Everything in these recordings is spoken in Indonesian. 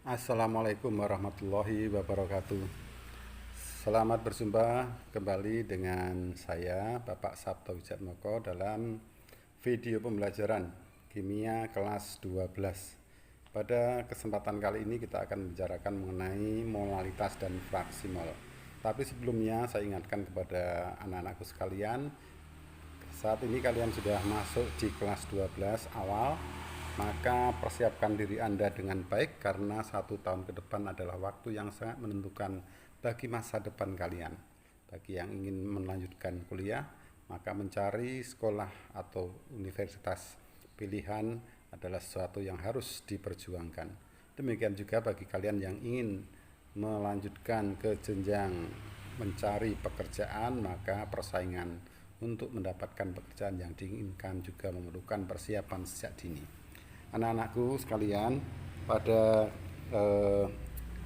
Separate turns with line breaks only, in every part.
Assalamualaikum warahmatullahi wabarakatuh. Selamat berjumpa kembali dengan saya Bapak Sabto Wijatmoko dalam video pembelajaran kimia kelas 12. Pada kesempatan kali ini kita akan membicarakan mengenai molalitas dan fraksi mol. Tapi sebelumnya saya ingatkan kepada anak-anakku sekalian, saat ini kalian sudah masuk di kelas 12 awal, maka persiapkan diri Anda dengan baik karena 1 tahun ke depan adalah waktu yang sangat menentukan bagi masa depan kalian. Bagi yang ingin melanjutkan kuliah, maka mencari sekolah atau universitas pilihan adalah sesuatu yang harus diperjuangkan. Demikian juga bagi kalian yang ingin melanjutkan ke jenjang mencari pekerjaan, maka persaingan untuk mendapatkan pekerjaan yang diinginkan juga memerlukan persiapan sejak dini. Anak-anakku sekalian, pada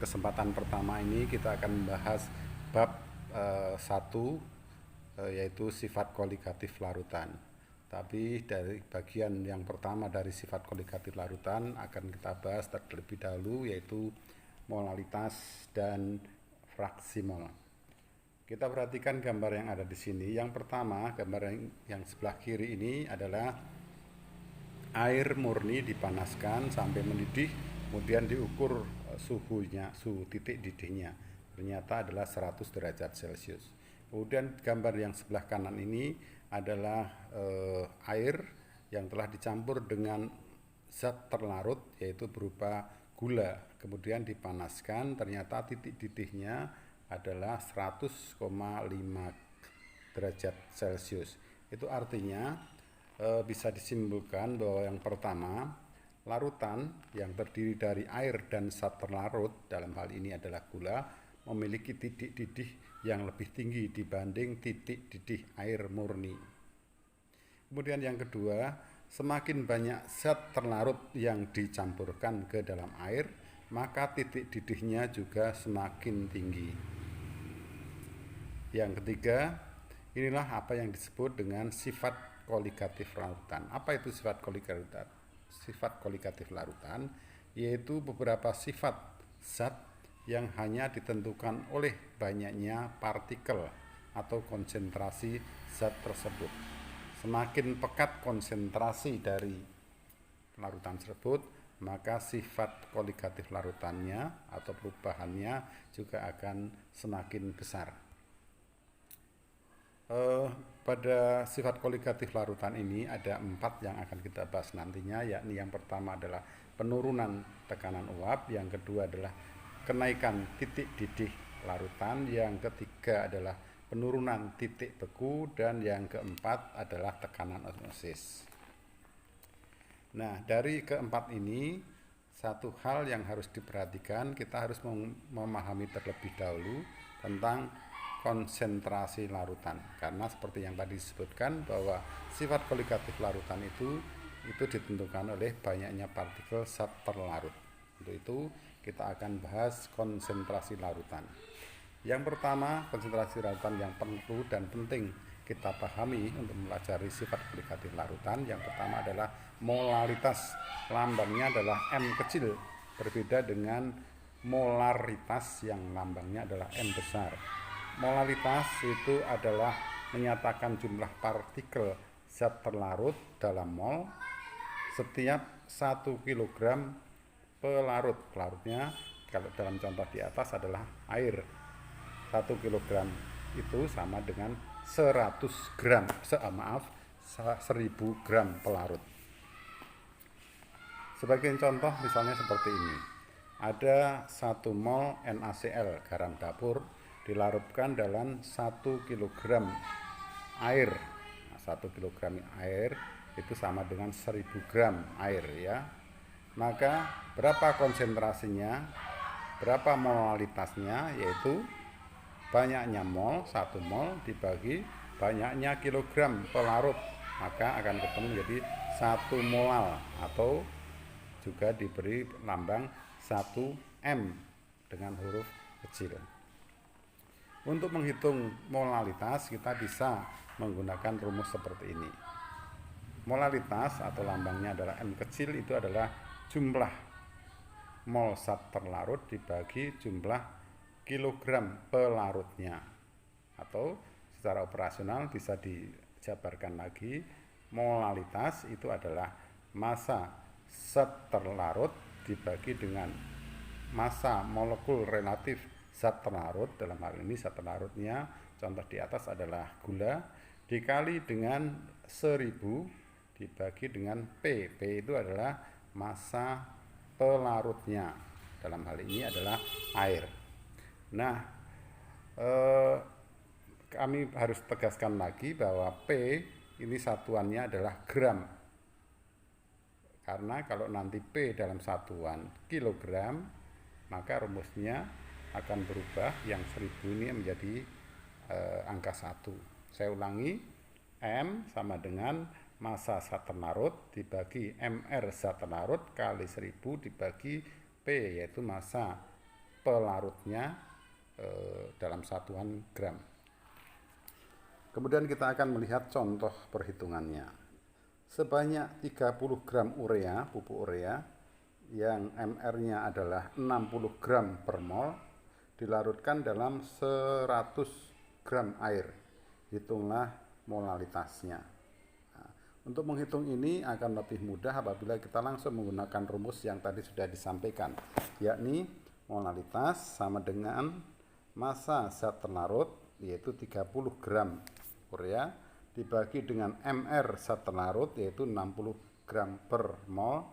kesempatan pertama ini kita akan membahas bab 1, yaitu sifat koligatif larutan. Tapi dari bagian yang pertama dari sifat koligatif larutan akan kita bahas terlebih dahulu, yaitu molalitas dan fraksi mol. Kita perhatikan gambar yang ada di sini. Yang pertama, gambar yang sebelah kiri ini adalah air murni dipanaskan sampai mendidih, kemudian diukur suhunya, suhu titik didihnya. Ternyata adalah 100 derajat Celcius. Kemudian gambar yang sebelah kanan ini adalah air yang telah dicampur dengan zat terlarut, yaitu berupa gula. Kemudian dipanaskan, ternyata titik didihnya adalah 100,5 derajat Celcius. Itu artinya bisa disimpulkan bahwa yang pertama, larutan yang terdiri dari air dan zat terlarut, dalam hal ini adalah gula, memiliki titik didih yang lebih tinggi dibanding titik didih air murni. Kemudian yang kedua, semakin banyak zat terlarut yang dicampurkan ke dalam air, maka titik didihnya juga semakin tinggi. Yang ketiga, inilah apa yang disebut dengan sifat koligatif larutan. Apa itu sifat koligatif? Sifat koligatif larutan yaitu beberapa sifat zat yang hanya ditentukan oleh banyaknya partikel atau konsentrasi zat tersebut. Semakin pekat konsentrasi dari larutan tersebut, maka sifat koligatif larutannya atau perubahannya juga akan semakin besar. Pada sifat koligatif larutan ini ada 4 yang akan kita bahas nantinya, yakni yang pertama adalah penurunan tekanan uap, yang kedua adalah kenaikan titik didih larutan, yang ketiga adalah penurunan titik beku, dan yang keempat adalah tekanan osmosis. Nah, dari keempat ini, satu hal yang harus diperhatikan, kita harus memahami terlebih dahulu tentang konsentrasi larutan, karena seperti yang tadi disebutkan bahwa sifat koligatif larutan itu ditentukan oleh banyaknya partikel zat terlarut. Untuk itu kita akan bahas konsentrasi larutan. Yang pertama, konsentrasi larutan yang perlu dan penting kita pahami untuk mempelajari sifat koligatif larutan, yang pertama adalah molaritas. Lambangnya adalah M kecil, berbeda dengan molaritas yang lambangnya adalah M besar. Molalitas itu adalah menyatakan jumlah partikel zat terlarut dalam mol setiap 1 kg pelarut. Pelarutnya kalau dalam contoh di atas adalah air. 1 kg itu sama dengan 100 gram, 1000 gram pelarut. Sebagai contoh misalnya seperti ini. Ada 1 mol NaCl, garam dapur, dilarutkan dalam 1 kg air. 1 kg air itu sama dengan 1000 gram air, ya. Maka berapa konsentrasinya, berapa molalitasnya, yaitu banyaknya mol, 1 mol dibagi banyaknya kilogram pelarut, maka akan ketemu menjadi 1 molal, atau juga diberi lambang 1M dengan huruf kecil. Untuk menghitung molalitas kita bisa menggunakan rumus seperti ini. Molalitas atau lambangnya adalah M kecil, itu adalah jumlah mol zat terlarut dibagi jumlah kilogram pelarutnya. Atau secara operasional bisa dijabarkan lagi, molalitas itu adalah massa zat terlarut dibagi dengan massa molekul relatif zat terlarut. Dalam hal ini zat terlarutnya contoh di atas adalah gula, dikali dengan 1000 dibagi dengan P. P itu adalah massa pelarutnya. Dalam hal ini adalah air. Nah, kami harus tegaskan lagi bahwa P ini satuannya adalah gram. Karena kalau nanti P dalam satuan kilogram, maka rumusnya akan berubah, yang 1000 ini menjadi angka 1. Saya ulangi, M sama dengan massa zat terlarut dibagi MR zat terlarut kali 1000 dibagi P, yaitu massa pelarutnya dalam satuan gram. Kemudian kita akan melihat contoh perhitungannya. Sebanyak 30 gram urea, pupuk urea, yang MR-nya adalah 60 gram per mol, dilarutkan dalam 100 gram air. Hitunglah molalitasnya. Nah, untuk menghitung ini akan lebih mudah apabila kita langsung menggunakan rumus yang tadi sudah disampaikan, yakni molalitas sama dengan massa zat terlarut, yaitu 30 gram urea, dibagi dengan MR zat terlarut, yaitu 60 gram per mol,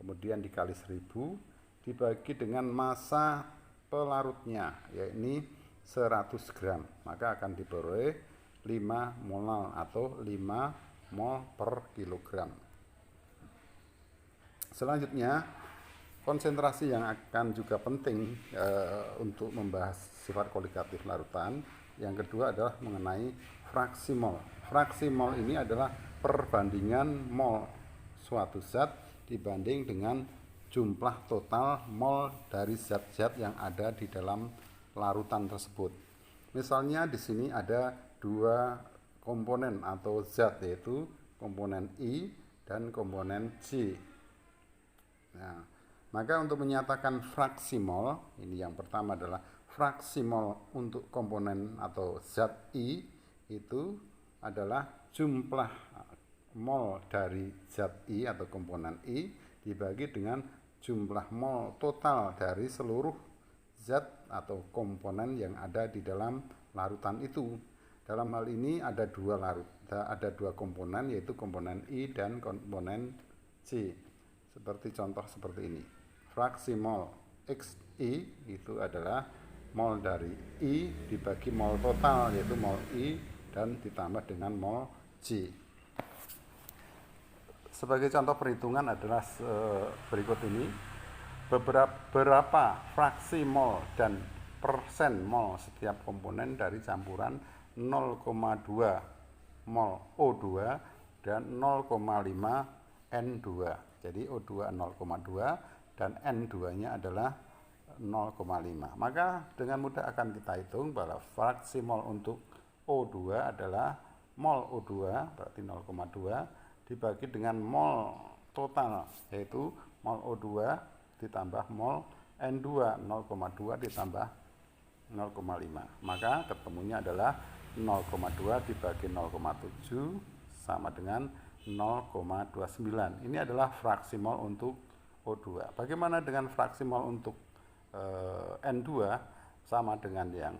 kemudian dikali 1000, dibagi dengan massa pelarutnya, yakni 100 gram, maka akan diperoleh 5 molal atau 5 mol per kilogram. Selanjutnya, konsentrasi yang akan juga penting untuk membahas sifat kualitatif larutan. Yang kedua adalah mengenai fraksi mol. Fraksi mol ini adalah perbandingan mol suatu zat dibanding dengan jumlah total mol dari zat-zat yang ada di dalam larutan tersebut. Misalnya di sini ada 2 komponen atau zat, yaitu komponen I dan komponen J. Nah, maka untuk menyatakan fraksi mol, ini yang pertama adalah fraksi mol untuk komponen atau zat I itu adalah jumlah mol dari zat I atau komponen I dibagi dengan jumlah mol total dari seluruh zat atau komponen yang ada di dalam larutan itu. Dalam hal ini ada dua komponen, yaitu komponen I dan komponen C. Seperti contoh seperti ini. Fraksi mol XI itu adalah mol dari I dibagi mol total, yaitu mol I dan ditambah dengan mol J. Sebagai contoh perhitungan adalah berikut ini. Berapa fraksi mol dan persen mol setiap komponen dari campuran 0,2 mol O2 dan 0,5 N2. Jadi O2 0,2 dan N2-nya adalah 0,5. Maka dengan mudah akan kita hitung bahwa fraksi mol untuk O2 adalah mol O2 berarti 0,2 dibagi dengan mol total, yaitu mol O2 ditambah mol N2, 0,2 ditambah 0,5. Maka ketemunya adalah 0,2 dibagi 0,7 sama dengan 0,29. Ini adalah fraksi mol untuk O2. Bagaimana dengan fraksi mol untuk N2? Sama dengan yang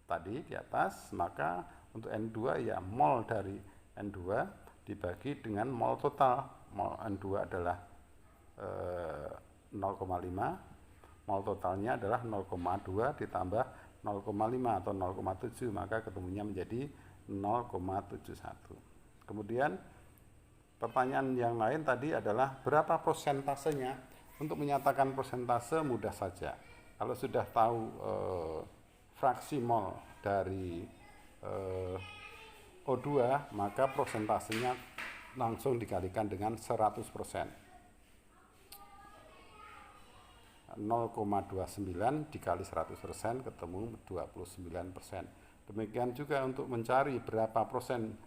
tadi di atas, maka untuk N2 ya mol dari N2 dibagi dengan mol total. Mol N2 adalah 0,5, mol totalnya adalah 0,2 ditambah 0,5 atau 0,7, maka ketemunya menjadi 0,71. Kemudian pertanyaan yang lain tadi adalah berapa persentasenya. Untuk menyatakan persentase mudah saja. Kalau sudah tahu fraksi mol dari O2, maka persentasenya langsung dikalikan dengan 100%. 0,29 dikali 100% ketemu 29%. Demikian juga untuk mencari berapa persen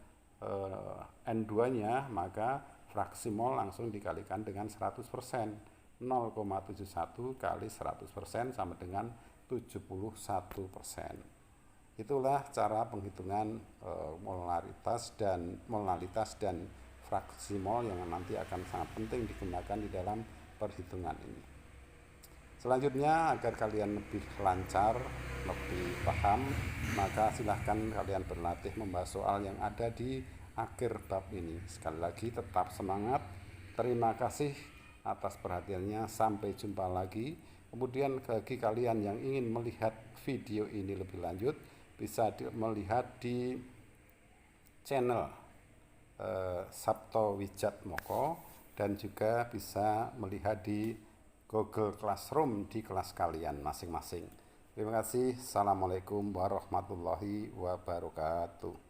N2-nya, maka fraksi mol langsung dikalikan dengan 100%. 0,71 kali 100% sama dengan 71%. Itulah cara penghitungan molalitas dan fraksi mol yang nanti akan sangat penting digunakan di dalam perhitungan ini. Selanjutnya, agar kalian lebih lancar, lebih paham, maka silahkan kalian berlatih membahas soal yang ada di akhir bab ini. Sekali lagi, tetap semangat. Terima kasih atas perhatiannya. Sampai jumpa lagi. Kemudian bagi kalian yang ingin melihat video ini lebih lanjut, bisa melihat di channel Sabto Wijatmoko, dan juga bisa melihat di Google Classroom di kelas kalian masing-masing. Terima kasih. Assalamualaikum warahmatullahi wabarakatuh.